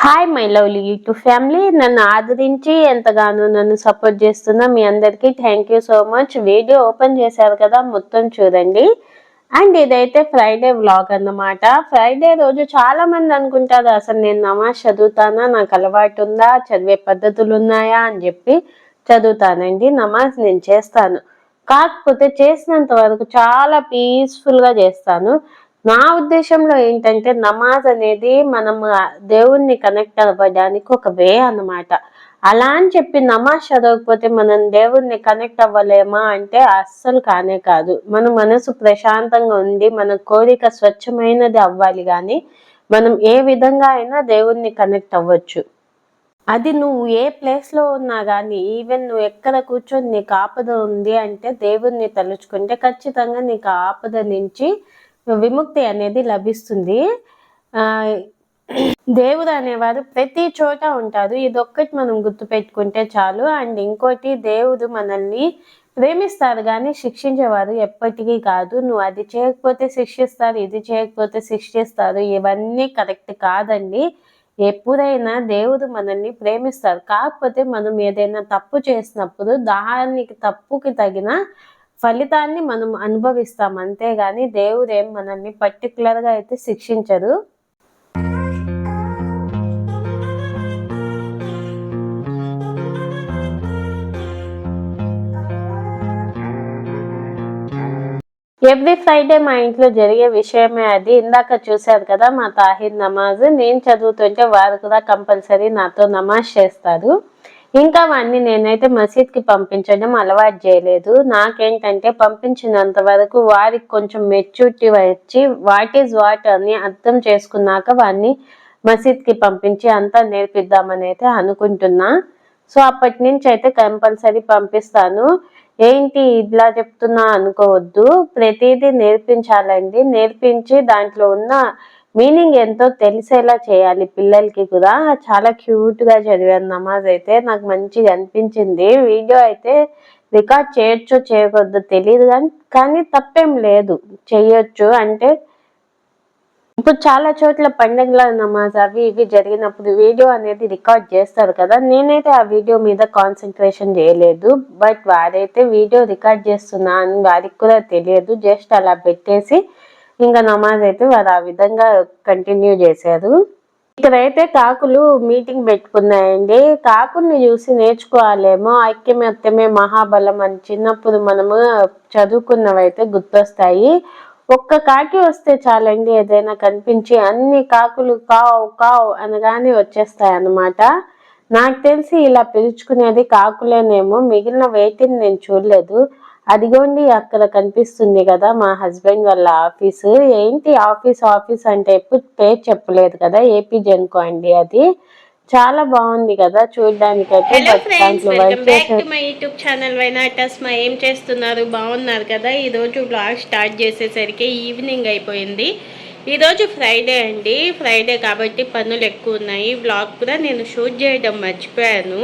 Hi my lovely YouTube family, నన్ను ఆదరించి ఎంతగానో నన్ను సపోర్ట్ చేస్తున్న మీ అందరికీ thank you so much. Video open చేశారు కదా, మొత్తం చూడండి. అండ్ ఇదైతే ఫ్రైడే వ్లాగ్ అన్నమాట. ఫ్రైడే రోజు చాలా మంది అనుకుంటారు అసలు నేను నమాజ్ చదువుతానా, నాకు అలవాటు ఉందా, చదివే పద్ధతులు ఉన్నాయా అని చెప్పి. చదువుతానండి, నమాజ్ నేను చేస్తాను. కాకపోతే చేసినంత వరకు చాలా పీస్ఫుల్గా చేస్తాను. నా ఉద్దేశంలో ఏంటంటే నమాజ్ అనేది మనం దేవుణ్ణి కనెక్ట్ అవ్వడానికి ఒక వే అన్నమాట. అలా అని చెప్పి నమాజ్ చదవకపోతే మనం దేవుణ్ణి కనెక్ట్ అవ్వలేమా అంటే అస్సలు కానే కాదు. మన మనసు ప్రశాంతంగా ఉంది, మన కోరిక స్వచ్ఛమైనది అవ్వాలి, కానీ మనం ఏ విధంగా అయినా దేవుణ్ణి కనెక్ట్ అవ్వచ్చు. అది నువ్వు ఏ ప్లేస్లో ఉన్నా కానీ, ఈవెన్ నువ్వు ఎక్కడ కూర్చొని నీకు ఆపద ఉంది అంటే దేవుణ్ణి తలుచుకుంటే ఖచ్చితంగా నీకు ఆపద నుంచి విముక్తి అనేది లభిస్తుంది. దేవుడు అనేవారు ప్రతి చోట ఉంటారు. ఇదొక్కటి మనం గుర్తుపెట్టుకుంటే చాలు. అండ్ ఇంకోటి, దేవుడు మనల్ని ప్రేమిస్తారు కానీ శిక్షించేవారు ఎప్పటికీ కాదు. నువ్వు అది చేయకపోతే శిక్షిస్తారు, ఇది చేయకపోతే శిక్షిస్తారు, ఇవన్నీ కరెక్ట్ కాదండి. ఎప్పుడైనా దేవుడు మనల్ని ప్రేమిస్తారు. కాకపోతే మనం ఏదైనా తప్పు చేసినప్పుడు దానికి తప్పుకి తగిన ఫలితాన్ని మనం అనుభవిస్తాం, అంతేగాని దేవుడు ఏం మనల్ని పర్టికులర్గా అయితే శిక్షించరు. ఎవ్రీ ఫ్రైడే మా ఇంట్లో జరిగే విషయమే అది. ఇందాక చూశారు కదా మా తాహిద్ నమాజ్. నేను చదువుతుంటే వారు కూడా కంపల్సరీ నాతో నమాజ్ చేస్తారు. ఇంకా వాడిని నేనైతే మసీద్కి పంపించడం అలవాటు చేయలేదు. నాకేంటంటే పంపించినంత వరకు వారికి కొంచెం మెచ్యూరిటీ వచ్చి వాట్ ఈజ్ వాట్ అని అర్థం చేసుకున్నాక వాడిని మసీద్కి పంపించి అంతా నేర్పిద్దామని అయితే అనుకుంటున్నా. సో అప్పటి నుంచి అయితే కంపల్సరీ పంపిస్తాను. ఏంటి ఇట్లా చెప్తున్నా అనుకోవద్దు, ప్రతిదీ నేర్పించాలండి. నేర్పించి దాంట్లో ఉన్న మీనింగ్ ఎంతో తెలిసేలా చేయాలి పిల్లలకి కూడా. చాలా క్యూట్గా చదివాను నమాజ్ అయితే, నాకు మంచిగా అనిపించింది. వీడియో అయితే రికార్డ్ చేయొచ్చో చేయకూడదో తెలియదు కానీ తప్పేం లేదు, చెయ్యొచ్చు. అంటే ఇప్పుడు చాలా చోట్ల పండుగల నమాజ్ అవి ఇవి జరిగినప్పుడు వీడియో అనేది రికార్డ్ చేస్తారు కదా. నేనైతే ఆ వీడియో మీద కాన్సన్ట్రేషన్ చేయలేదు. బట్ వారైతే వీడియో రికార్డ్ చేస్తున్నా అని వారికి కూడా తెలియదు. జస్ట్ అలా పెట్టేసి ఇంకా నమాజ్ అయితే వారు ఆ విధంగా కంటిన్యూ చేశారు. ఇక్కడైతే కాకులు మీటింగ్ పెట్టుకున్నాయండి. కాకుల్ని చూసి నేర్చుకోవాలేమో. ఐక్యమత్యమే మహాబలం అని చిన్నప్పుడు మనము చదువుకున్నవైతే గుర్తొస్తాయి. ఒక్క కాకి వస్తే చాలండి, ఏదైనా కనిపించి అన్ని కాకులు కావు కావు అనగానే వచ్చేస్తాయి అన్నమాట. నాకు తెలిసి ఇలా పిలుచుకునేది కాకులేనేమో, మిగిలిన వేటిని నేను చూడలేదు. అదిగోండి అక్కడ కనిపిస్తుంది కదా మా హస్బెండ్ వాళ్ళ ఆఫీసు. ఏంటి ఆఫీస్ ఆఫీస్ అంటే ఎప్పుడు పేరు చెప్పలేదు కదా, ఏపీ జెన్కో అండి. అది చాలా బాగుంది కదా చూడడానికి అయితే. మై యూట్యూబ్ ఛానల్ వైనాటస్మా ఏం చేస్తున్నారు, బాగున్నారు కదా. ఈరోజు బ్లాగ్ స్టార్ట్ చేసేసరికి ఈవినింగ్ అయిపోయింది. ఈరోజు ఫ్రైడే అండి. ఫ్రైడే కాబట్టి పనులు ఎక్కువ ఉన్నాయి. బ్లాగ్ కూడా నేను షూట్ చేయడం మర్చిపోయాను.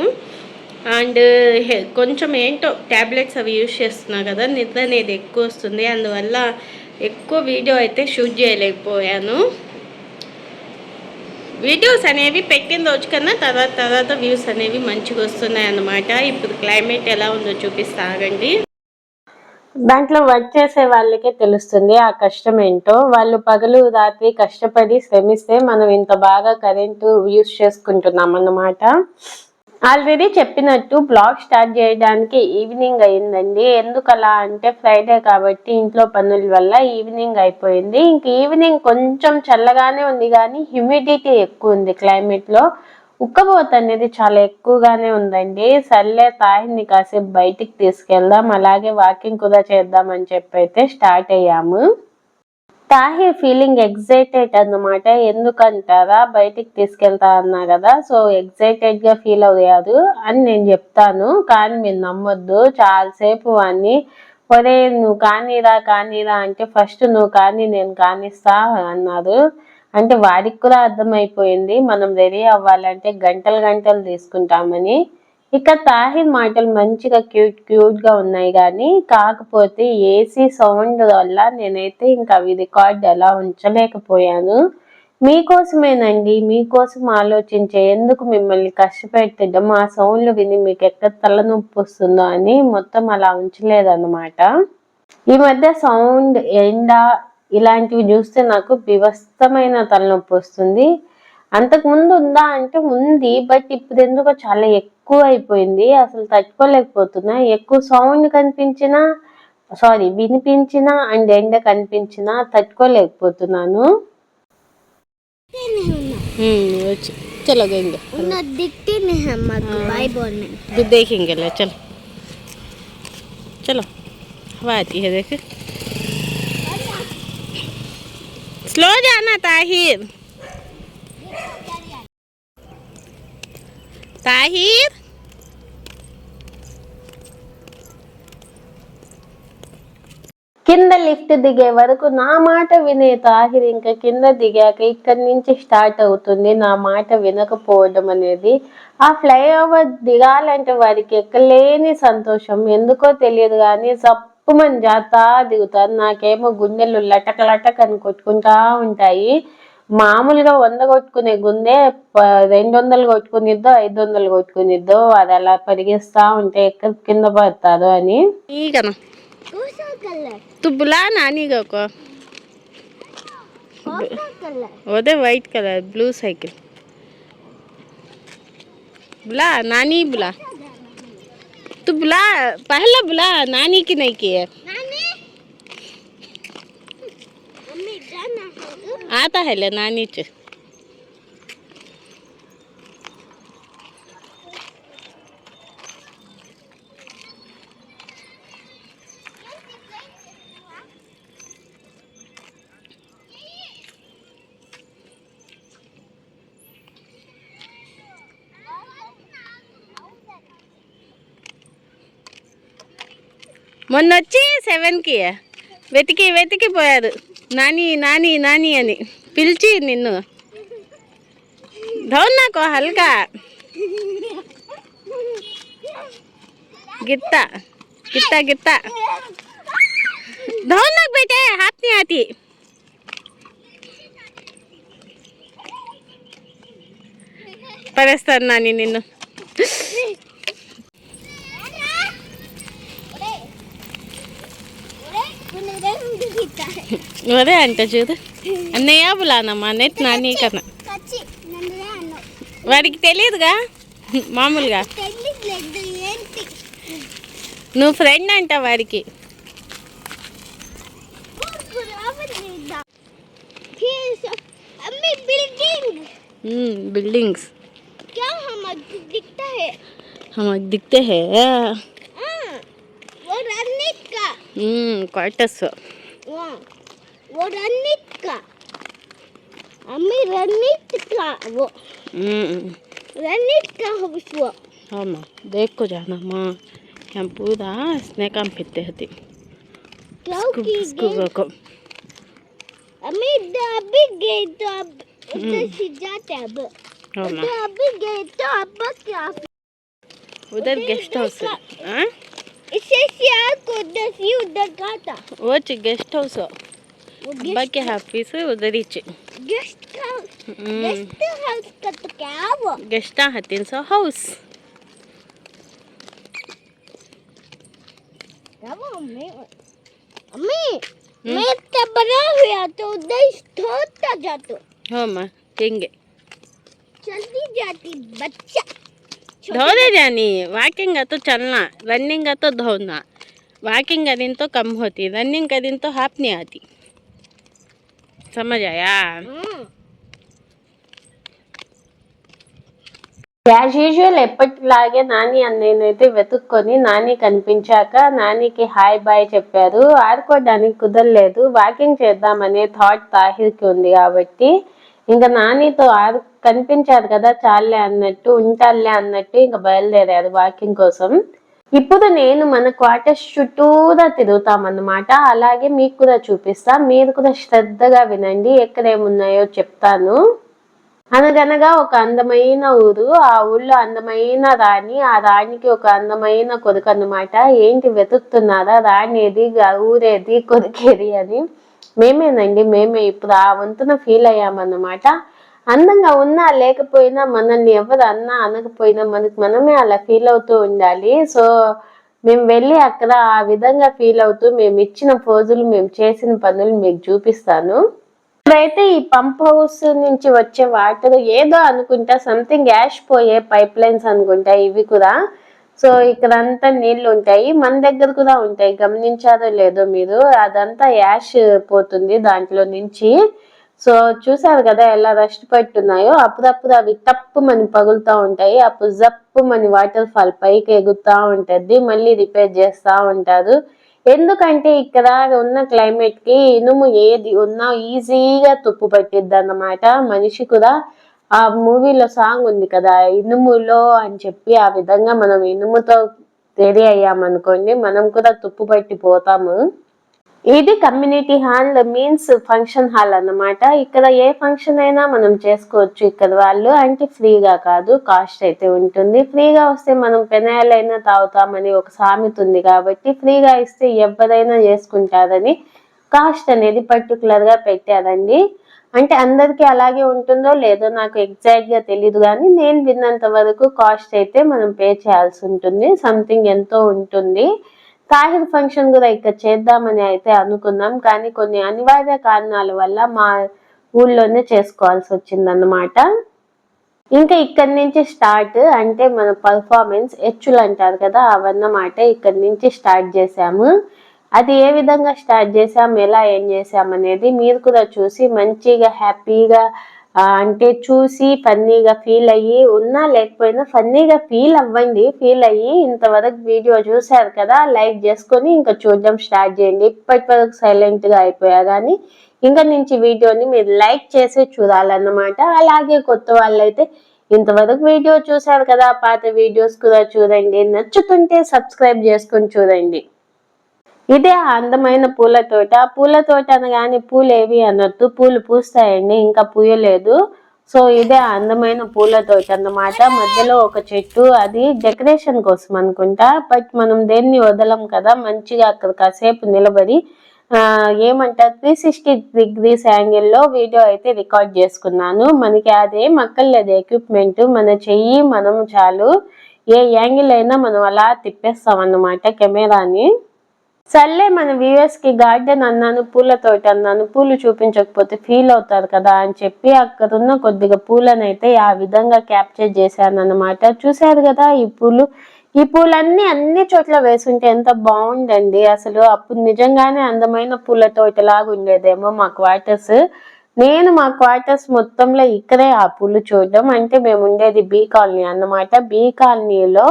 అండ్ కొంచెం ఏంటో ట్యాబ్లెట్స్ అవి యూజ్ చేస్తున్నా కదా, నిద్ర అనేది ఎక్కువ వస్తుంది. అందువల్ల ఎక్కువ వీడియో అయితే షూట్ చేయలేకపోయాను. వీడియోస్ అనేవి పెట్టిన రోజు కన్నా తర్వాత వ్యూస్ అనేవి మంచిగా వస్తున్నాయి అన్నమాట. ఇప్పుడు క్లైమేట్ ఎలా ఉందో చూపిస్తారండి. దాంట్లో వర్క్ చేసే వాళ్ళకే తెలుస్తుంది ఆ కష్టం ఏంటో. వాళ్ళు పగలు రాత్రి కష్టపడి శ్రమిస్తే మనం ఇంత బాగా కరెంటు యూజ్ చేసుకుంటున్నాం అన్నమాట. ఆల్రెడీ చెప్పినట్టు బ్లాగ్ స్టార్ట్ చేయడానికి ఈవినింగ్ అయిందండి. ఎందుకలా అంటే ఫ్రైడే కాబట్టి ఇంట్లో పనుల వల్ల ఈవినింగ్ అయిపోయింది. ఇంక ఈవినింగ్ కొంచెం చల్లగానే ఉంది కానీ హ్యూమిడిటీ ఎక్కువ ఉంది క్లైమేట్లో. ఉక్కబోత అనేది చాలా ఎక్కువగానే ఉందండి. సర్లే తాహిని కాసేపు బయటికి తీసుకెళ్దాం, అలాగే వాకింగ్ కూడా చేద్దామని చెప్పి అయితే స్టార్ట్ అయ్యాము. తాహిర్ ఫీలింగ్ ఎగ్జైటెడ్ అన్నమాట. ఎందుకంటారా, బయటికి తీసుకెళ్తా అన్నా కదా, సో ఎగ్జైటెడ్ గా ఫీల్ అయ్యారు అని నేను చెప్తాను. కానీ మీరు నమ్మొద్దు, చాలాసేపు వాడిని ఒరే నువ్వు కానీరా అంటే ఫస్ట్ నువ్వు కానీ నేను కానిస్తా అన్నారు. అంటే వాడికి కూడా అర్థమైపోయింది మనం రెడీ అవ్వాలంటే గంటలు తీసుకుంటామని. ఇక తాహిర్ మాటలు మంచిగా క్యూట్ గా ఉన్నాయి కానీ, కాకపోతే ఏసీ సౌండ్ వల్ల నేనైతే ఇంకా అవి రికార్డ్ ఎలా ఉంచలేకపోయాను. మీకోసమేనండి, మీకోసం ఆలోచించే, ఎందుకు మిమ్మల్ని కష్టపెట్టడం, మా సౌండ్లు విని మీకు ఎక్కడ తలనొప్పి వస్తుందో అని మొత్తం అలా ఉంచలేదన్నమాట. ఈ మధ్య సౌండ్, ఎండ ఇలాంటివి చూస్తే నాకు వివస్థమైన తలనొప్పి వస్తుంది. అంతకుముందు ఉందా అంటే ఉంది, బట్ ఇప్పుడు ఎందుకో చాలా ఎక్కువ అయిపోయింది. అసలు తట్టుకోలేకపోతున్నా. ఎక్కువ సౌండ్ వినిపించినా అండ్ ఎండ కనిపించినా తట్టుకోలేకపోతున్నాను. चलो गएंगे दिखते नहीं हम भाई बोलने तो देखेंगे ले चलो चलो हवा आती है देख स्लो जाना ताहिर ताहिर కింద లిఫ్ట్ దిగే వరకు నా మాట వినే తాహిర్ ఇంకా కింద దిగాక ఇక్కడి నుంచి స్టార్ట్ అవుతుంది నా మాట వినకపోవడం అనేది. ఆ ఫ్లైఓవర్ దిగాలంటే వారికి ఎక్కలేని సంతోషం, ఎందుకో తెలియదు కానీ సప్పుమని జాతా దిగుతారు. నాకేమో గుండెలు లటక లటక అని కొట్టుకుంటా ఉంటాయి. మామూలుగా 100 కొట్టుకునే గుండె 200 కొట్టుకునిద్దో 500 కొట్టుకునిద్దో, అది అలా పరిగెస్తా ఉంటే ఎక్కడ కింద పడతారు అని. तू बुला नानी को वो दे वाइट कलर ब्लू साइकिल बुला नानी बुला तू बुला पहले बुला नानी की नहीं की है आता है ले नानी च మొన్నొచ్చి 7కి వెతికి పోయారు నాని నాని నాని అని పిలిచి నిన్ను धो నాకు हल्का गिरता गिरता गिरता धो ना बेटे हाथ नहीं आती పరేస్తాను నాని నిన్ను అదే అంట చూడు అన్నయ్య బులానమ్మా నెట్ నాని కన్నా వాడికి తెలియదుగా మామూలుగా నువ్వు ఫ్రెండ్ అంట వాడికి बिल्डिंग्स क्या हमें दिखता है हम दिखते हैं वो रणनीत का क्वार्टर्स वो रणनीत का अम्मी रणनीत का वो रणनीत का वो हाँ माँ देख को जाना माँ हम पूरा स्नैक हम पीते हैं को अम्मी अभी गए तो अब उधर से जाते अब तो अभी गए तो अब क्या उधर गेस्ट हाउस है इससे सियार को उधर का था वो गेस्ट हाउस बाकी ऑफिस उधर ही गेस्ट हाउस का तो क्या वो गेस्ट हाउस क्या वो अम्मी मैं तब बना हुआ तो उधर छोटा जातो हाँ माँ देंगे जल्दी जाती बच्चा धोने जानी वॉकिंग का तो चलना रनिंग का तो धोना वॉकिंग का दिन तो कम होती रनिंग का दिन तो हाथ नहीं आती समझ आया యాజ్ యూజువల్ ఎప్పటిలాగే నాని అన్నయ్యనైతే వెతుక్కొని నాని కనిపించాక నానికి హాయ్ బాయ్ చెప్పారు. ఆడుకోవడానికి కుదరలేదు, వాకింగ్ చేద్దామనే థాట్ తాహిర్కి ఉంది కాబట్టి ఇంకా నానితో కనిపించారు కదా చాలే అన్నట్టు ఉంటాలే అన్నట్టు ఇంకా బయలుదేరారు వాకింగ్ కోసం. ఇప్పుడు నేను మన క్వార్టర్స్ చుట్టూరా తిరుగుతామన్నమాట. అలాగే మీకు కూడా చూపిస్తా, మీరు కూడా శ్రద్ధగా వినండి, ఎక్కడేమున్నాయో చెప్తాను. అనగనగా ఒక అందమైన ఊరు, ఆ ఊళ్ళో అందమైన రాణి, ఆ రాణికి ఒక అందమైన కొడుకు అన్నమాట. ఏంటి వెతుకుతున్నారా రాణి ఏది ఊరేది కొడుకేది అని. మేమేనండి, మేమే ఇప్పుడు ఆ వంతున ఫీల్ అయ్యామన్నమాట. అందంగా ఉన్నా లేకపోయినా మనల్ని ఎవరు అన్నా అనకపోయినా మనకి మనమే అలా ఫీల్ అవుతూ ఉండాలి. సో మేము వెళ్ళి అక్కడ ఆ విధంగా ఫీల్ అవుతూ మేము ఇచ్చిన పోజులు, మేము చేసిన పనులు మీకు చూపిస్తాను. ఇప్పుడైతే ఈ పంప్ హౌస్ నుంచి వచ్చే వాటర్ ఏదో అనుకుంటా, సంథింగ్ యాష్ పోయే పైప్ లైన్స్ అనుకుంటా ఇవి కూడా. సో ఇక్కడ అంతా నీళ్లు ఉంటాయి, మన దగ్గర కూడా ఉంటాయి, గమనించారో లేదో మీరు. అదంతా యాష్ పోతుంది దాంట్లో నుంచి. సో చూసారు కదా ఎలా రస్ట్ పట్టున్నాయో. అప్పుడప్పుడు అవి టప్పు మని పగులుతా ఉంటాయి, అప్పుడు జప్పు మని వాటర్ ఫాల్ పైకి ఎగురుతా ఉంటది, మళ్ళీ రిపేర్ చేస్తా ఉంటారు. ఎందుకంటే ఇక్కడ ఉన్న క్లైమేట్ కి ఇనుము ఏది ఉన్నా ఈజీగా తుప్పు పట్టిద్ది అన్నమాట. మనిషి కూడా ఆ మూవీలో సాంగ్ ఉంది కదా, ఇనుములో అని చెప్పి, ఆ విధంగా మనం ఇనుముతో రెడీ అయ్యామనుకోండి మనం కూడా తుప్పు పట్టి పోతాము. ఇది community hall means function hall అన్నమాట. ఇక్కడ ఏ ఫంక్షన్ అయినా మనం చేసుకోవచ్చు ఇక్కడ వాళ్ళు. అంటే ఫ్రీగా కాదు, కాస్ట్ అయితే ఉంటుంది. ఫ్రీగా వస్తే మనం పెనాయిలైనా తాగుతామని ఒక సామెత ఉంది కాబట్టి ఫ్రీగా ఇస్తే ఎవరైనా చేసుకుంటారని కాస్ట్ అనేది పర్టికులర్ గా పెట్టారండి. అంటే అందరికీ అలాగే ఉంటుందో లేదో నాకు ఎగ్జాక్ట్ గా తెలియదు, కానీ నేను విన్నంత వరకు కాస్ట్ అయితే మనం పే చేయాల్సి ఉంటుంది, సంథింగ్ ఎంతో ఉంటుంది. తాహిర్ ఫంక్షన్ కూడా ఇక్కడ చేద్దామని అయితే అనుకున్నాం, కానీ కొన్ని అనివార్య కారణాల వల్ల మా ఊళ్ళోనే చేసుకోవాల్సి వచ్చిందన్నమాట. ఇంకా ఇక్కడి నుంచి స్టార్ట్ అంటే మన పర్ఫార్మెన్స్ ఎచ్చులు అంటారు కదా, అవన్నమాట ఇక్కడి నుంచి స్టార్ట్ చేసాము. అది ఏ విధంగా స్టార్ట్ చేసాం, ఎలా ఏం చేసాం అనేది మీరు కూడా చూసి మంచిగా హ్యాపీగా అంటే చూసి ఫన్నీగా ఫీల్ అయ్యి, ఉన్నా లేకపోయినా ఫన్నీగా ఫీల్ అవ్వండి. ఫీల్ అయ్యి ఇంతవరకు వీడియో చూసారు కదా, లైక్ చేసుకొని ఇంకా చూడడం స్టార్ట్ చేయండి. ఇప్పటి వరకు సైలెంట్ గా అయిపోయా కానీ ఇంకా నుంచి వీడియోని మీరు లైక్ చేసి చూడాలన్నమాట. అలాగే కొత్త వాళ్ళైతే ఇంతవరకు వీడియో చూసారు కదా, పాత వీడియోస్ కూడా చూడండి, నచ్చుతుంటే సబ్స్క్రైబ్ చేసుకొని చూడండి. ఇదే అందమైన పూల తోట. పూల తోట అనగానే పూలు ఏవి అనొద్దు, పూలు పూస్తాయండి, ఇంకా పూయలేదు. సో ఇదే అందమైన పూల తోట అన్నమాట. మధ్యలో ఒక చెట్టు, అది డెకరేషన్ కోసం అనుకుంటా, బట్ మనం దేన్ని వదలం కదా. మంచిగా అక్కడ కాసేపు నిలబడి ఏమంటారు 360 degrees యాంగిల్లో వీడియో అయితే రికార్డ్ చేసుకున్నాను. మనకి అదేం అక్కర్లేదు ఎక్విప్మెంట్, మన చెయ్యి మనం చాలు. ఏ యాంగిల్ అయినా మనం అలా తిప్పేస్తాం అన్నమాట కెమెరాని. సర్లే మన వ్యూవర్స్ కి గార్డెన్ అన్నాను, పూల తోట అన్నాను, పూలు చూపించకపోతే ఫీల్ అవుతారు కదా అని చెప్పి అక్కడ ఉన్న కొద్దిగా పూలనైతే ఆ విధంగా క్యాప్చర్ చేశాను అన్నమాట. చూసారు కదా ఈ పూలన్నీ అన్ని చోట్ల వేసుంటే ఎంత బాగుండండి అసలు. అప్పుడు నిజంగానే అందమైన పూల తోటలాగా ఉండేదేమో మా క్వార్టర్స్. మా క్వార్టర్స్ మొత్తంలో ఇక్కడే ఆ పూలు చూడడం. అంటే మేము ఉండేది బి కాలనీ అన్నమాట. బి కాలనీలో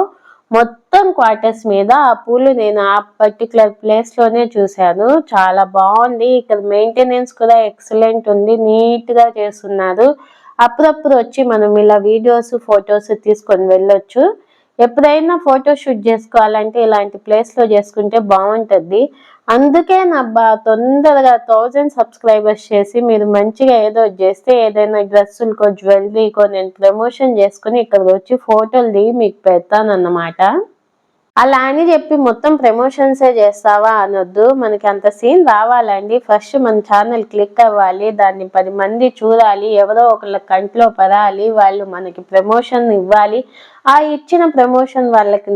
మొత్తం క్వార్టర్స్ మీద ఆ పూలు నేను ఆ పర్టికులర్ ప్లేస్ లోనే చూశాను. చాలా బాగుంది. ఇక్కడ మెయింటెనెన్స్ కూడా ఎక్సలెంట్ ఉంది, నీట్ గా చేస్తున్నారు. అప్పుడప్పుడు వచ్చి మనం ఇలా వీడియోస్ ఫొటోస్ తీసుకొని వెళ్ళొచ్చు. ఎప్పుడైనా ఫోటో షూట్ చేసుకోవాలంటే ఇలాంటి ప్లేస్ లో చేసుకుంటే బాగుంటది. అందుకే నా తొందరగా 1000 సబ్స్క్రైబర్స్ చేసి మీరు మంచిగా ఏదో చేస్తే, ఏదైనా డ్రెస్సులకో జ్యువెలరీకో నేను ప్రమోషన్ చేసుకుని ఇక్కడికి వచ్చి ఫోటోలు దిగి మీకు పెడతానన్నమాట. అలా అని చెప్పి మొత్తం ప్రమోషన్సే చేస్తావా అనొద్దు. మనకి అంత సీన్ రావాలండి. ఫస్ట్ మన ఛానల్ క్లిక్ అవ్వాలి, దాన్ని 10 మంది చూడాలి, ఎవరో ఒకళ్ళ కంట్లో పడాలి, వాళ్ళు మనకి ప్రమోషన్ ఇవ్వాలి. ఆ ఇచ్చిన ప్రమోషన్ వాళ్ళకి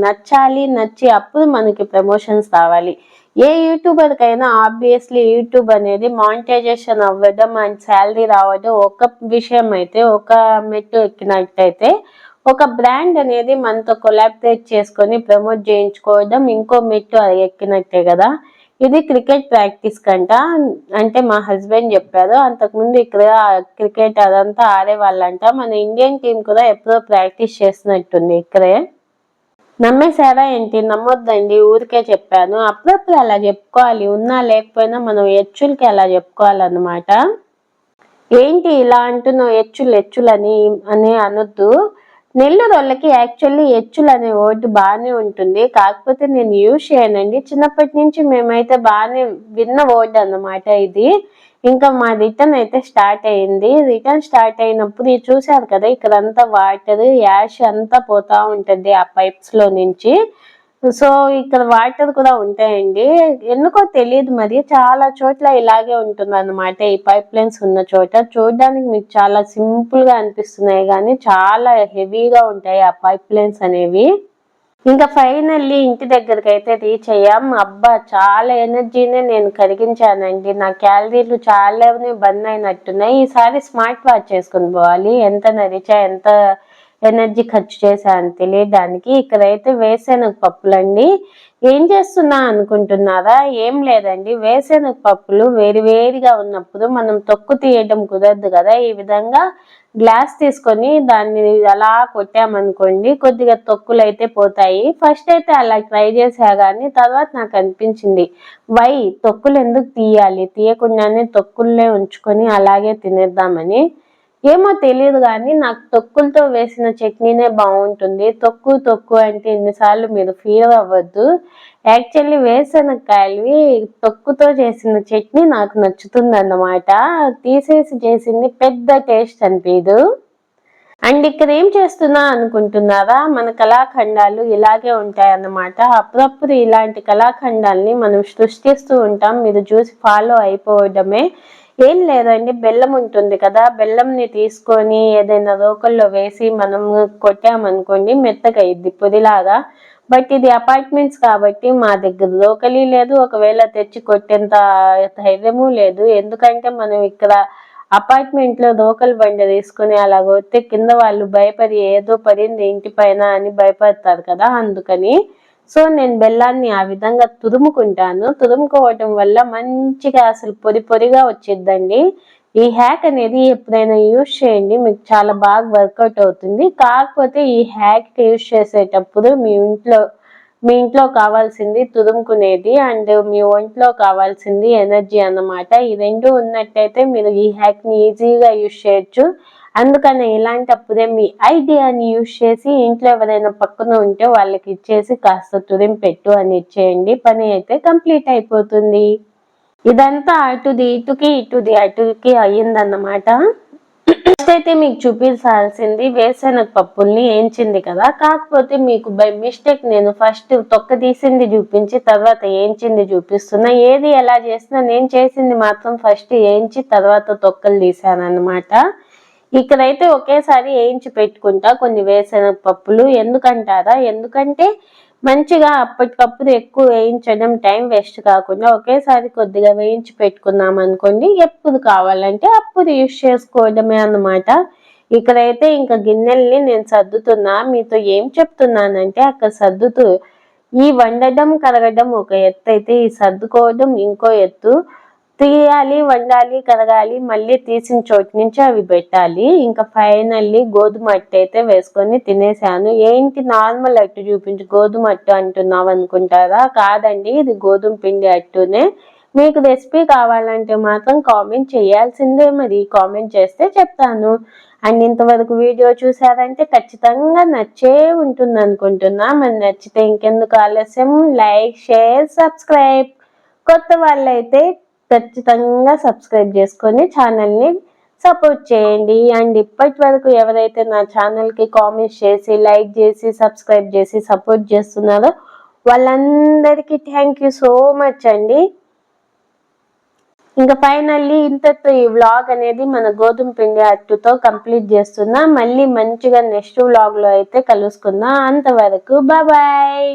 నచ్చి అప్పుడు మనకి ప్రమోషన్స్ రావాలి. ఏ యూట్యూబర్ కైనా ఆబ్వియస్లీ యూట్యూబ్ అనేది మానిటైజేషన్ అవ్వడం అండ్ శాలరీ రావడం ఒక విషయం అయితే, ఒక మెట్టు ఎక్కినట్టయితే, ఒక బ్రాండ్ అనేది మనతో కొలాబరేట్ చేసుకొని ప్రమోట్ చేయించుకోవడం ఇంకో మెట్టు ఎక్కినట్టే కదా. ఇది క్రికెట్ ప్రాక్టీస్ కంట, అంటే మా హస్బెండ్ చెప్పారు. అంతకుముందు ఇక్కడ క్రికెట్ అదంతా ఆడేవాళ్ళంట. మన ఇండియన్ టీం కూడా ఎప్పుడో ప్రాక్టీస్ చేస్తున్నట్టుంది ఇక్కడే. నమ్మేశారా ఏంటి? నమ్మొద్దండి, ఊరికే చెప్పాను. అప్పుడప్పుడు అలా చెప్పుకోవాలి, ఉన్నా లేకపోయినా మనం ఎచ్చులకి అలా చెప్పుకోవాలన్నమాట. ఏంటి ఇలా అంటున్నావు ఎచ్చులని అని అనొద్దు. నెల్లూరు వాళ్ళకి యాక్చువల్లీ ఎచ్చులు అనే వర్డ్ బాగానే ఉంటుంది, కాకపోతే నేను యూజ్ చేయనండి. చిన్నప్పటి నుంచి మేమైతే బాగానే విన్న వర్డ్ అన్నమాట ఇది. ఇంకా మా రిటర్న్ అయితే స్టార్ట్ అయింది. రిటర్న్ స్టార్ట్ అయినప్పుడు చూసారు కదా, ఇక్కడ అంతా వాటర్ యాష్ అంతా పోతా ఉంటుంది ఆ పైప్స్ లో నుంచి. సో ఇక్కడ వాటర్ కూడా ఉంటాయండి. ఎందుకో తెలియదు మరి, చాలా చోట్ల ఇలాగే ఉంటుంది అన్నమాట. ఈ పైప్ లైన్స్ ఉన్న చోట చూడడానికి మీకు చాలా సింపుల్ గా అనిపిస్తున్నాయి కానీ చాలా హెవీగా ఉంటాయి ఆ పైప్ లైన్స్ అనేవి. ఇంకా ఫైనల్లీ ఇంటి దగ్గరికి అయితే రీచ్ అయ్యాం. అబ్బా చాలా ఎనర్జీనే నేను కరిగించానండి. నా క్యాలరీలు చాలానే బర్న్ అయినట్టున్నాయి. ఈసారి స్మార్ట్ వాచ్ చేసుకుని పోవాలి, ఎంత నడిచా ఎంత ఎనర్జీ ఖర్చు చేశాను తెలియడానికి. ఇక్కడైతే వేరుశెనగ పప్పులండి. ఏం చేస్తున్నా అనుకుంటున్నారా? ఏం లేదండి, వేరుశెనగ పప్పులు వేడిగా ఉన్నప్పుడు మనం తొక్కు తీయడం కుదరదు కదా, ఈ విధంగా గ్లాస్ తీసుకొని దాన్ని అలా కొట్టామనుకోండి కొద్దిగా తొక్కులు అయితే పోతాయి. ఫస్ట్ అయితే అలా ట్రై చేసా కానీ తర్వాత నాకు అనిపించింది, తొక్కులు ఎందుకు తీయాలి, తీయకుండానే తొక్కుల్లే ఉంచుకొని అలాగే తినేద్దామని. ఏమో తెలియదు కానీ నాకు తొక్కులతో వేసిన చట్నీనే బాగుంటుంది. తొక్కు అంటే ఎన్నిసార్లు మీరు ఫీల్ అవ్వద్దు. యాక్చువల్లీ వేరుశనగకాయలవి తొక్కుతో చేసిన చట్నీ నాకు నచ్చుతుంది అన్నమాట. తీసేసి చేసింది పెద్ద టేస్ట్ అనిపించదు. అండ్ ఇక్కడ ఏం చేస్తున్నా అనుకుంటున్నారా? మన కళాఖండాలు ఇలాగే ఉంటాయన్నమాట. అప్పుడప్పుడు ఇలాంటి కళాఖండాల్ని మనం సృష్టిస్తూ ఉంటాం, మీరు చూసి ఫాలో అయిపోవడమే. ఏం లేదండి, బెల్లం ఉంటుంది కదా, బెల్లంని తీసుకొని ఏదైనా రోకల్లో వేసి మనం కొట్టామనుకోండి మెత్తగా అయ్యిద్ది పొడిలాగా. బట్ ఇది అపార్ట్మెంట్స్ కాబట్టి మా దగ్గర రోకలి లేదు, ఒకవేళ తెచ్చి కొట్టేంత ధైర్యము లేదు. ఎందుకంటే మనం ఇక్కడ అపార్ట్మెంట్ లో రోకలి బండి తీసుకుని అలా కొడితే కింద వాళ్ళు భయపడి ఏదో పడింది ఇంటి పైన అని భయపడతారు కదా, అందుకని. సో నేను బెల్లాన్ని ఆ విధంగా తురుముకుంటాను. తురుముకోవటం వల్ల మంచిగా అసలు పొడిగా వచ్చిద్దండి. ఈ హ్యాక్ అనేది ఎప్పుడైనా యూజ్ చేయండి, మీకు చాలా బాగా వర్కౌట్ అవుతుంది. కాకపోతే ఈ హ్యాక్ యూజ్ చేసేటప్పుడు మీ ఇంట్లో కావాల్సింది తురుముకునేది అండ్ మీ ఒంట్లో కావాల్సింది ఎనర్జీ అన్నమాట. ఈ రెండు ఉన్నట్టయితే మీరు ఈ హ్యాక్ ని ఈజీగా యూజ్ చేయొచ్చు. అందుకని ఇలాంటప్పుడే మీ ఐడియాని యూజ్ చేసి ఇంట్లో ఎవరైనా పక్కన ఉంటే వాళ్ళకి ఇచ్చేసి కాస్త తురింపెట్టు అని ఇచ్చేయండి, పని అయితే కంప్లీట్ అయిపోతుంది. ఇదంతా అటుది అటుకి అయ్యిందన్నమాట. ఫస్ట్ అయితే మీకు చూపించాల్సింది వేరుశెనగ పప్పుల్ని ఏంచింది కదా, కాకపోతే మీకు బై మిస్టేక్ నేను ఫస్ట్ తొక్క తీసింది చూపించి తర్వాత ఏంచింది చూపిస్తున్నా. ఏది ఎలా చేసినా నేను చేసింది మాత్రం ఫస్ట్ ఏంచి తర్వాత తొక్కలు తీసాను అన్నమాట. ఇక్కడైతే ఒకేసారి వేయించి పెట్టుకుంటా కొన్ని వేరుశెనగ పప్పులు. ఎందుకంటారా? ఎందుకంటే మంచిగా అప్పటికప్పుడు ఎక్కువ వేయించడం టైం వేస్ట్ కాకుండా ఒకేసారి కొద్దిగా వేయించి పెట్టుకున్నాం అనుకోండి, ఎప్పుడు కావాలంటే అప్పుడు యూజ్ చేసుకోవడమే అన్నమాట. ఇక్కడైతే ఇంకా గిన్నెల్ని నేను సర్దుతున్నా. మీతో ఏం చెప్తున్నానంటే అక్కడ సర్దుతూ ఈ వండడం కడగడం ఒక ఎత్తు అయితే ఈ సర్దుకోవడం ఇంకో ఎత్తు. తీయాలి, వండాలి, కడగాలి, మళ్ళీ తీసిన చోటు నుంచి అవి పెట్టాలి. ఇంకా ఫైనల్లీ గోధుమ అట్టు అయితే వేసుకొని తినేసాను. ఏంటి నార్మల్ అట్టు చూపించి గోధుమ అట్టు అంటున్నావు అనుకుంటారా? కాదండి, ఇది గోధుమ పిండి అట్టునే. మీకు రెసిపీ కావాలంటే మాత్రం కామెంట్ చేయాల్సిందే, మరి కామెంట్ చేస్తే చెప్తాను. అండ్ ఇంతవరకు వీడియో చూసారంటే ఖచ్చితంగా నచ్చే ఉంటుంది అనుకుంటున్నా. మరి నచ్చితే ఇంకెందుకు ఆలస్యం, లైక్, షేర్, సబ్స్క్రైబ్. కొత్త వాళ్ళైతే ఖచ్చితంగా సబ్స్క్రైబ్ చేసుకొని ఛానల్ని సపోర్ట్ చేయండి. అండ్ ఇప్పటి వరకు ఎవరైతే నా ఛానల్కి కామెంట్స్ చేసి లైక్ చేసి సబ్స్క్రైబ్ చేసి సపోర్ట్ చేస్తున్నారో వాళ్ళందరికీ థ్యాంక్ యూ సో మచ్ అండి. ఇంకా ఫైనల్లీ ఇంతతో ఈ వ్లాగ్ అనేది మన గోధుమ పిండి అట్టుతో కంప్లీట్ చేస్తున్నా. మళ్ళీ మంచిగా నెక్స్ట్ వ్లాగ్ లో అయితే కలుసుకుందాం. అంతవరకు బాయ్.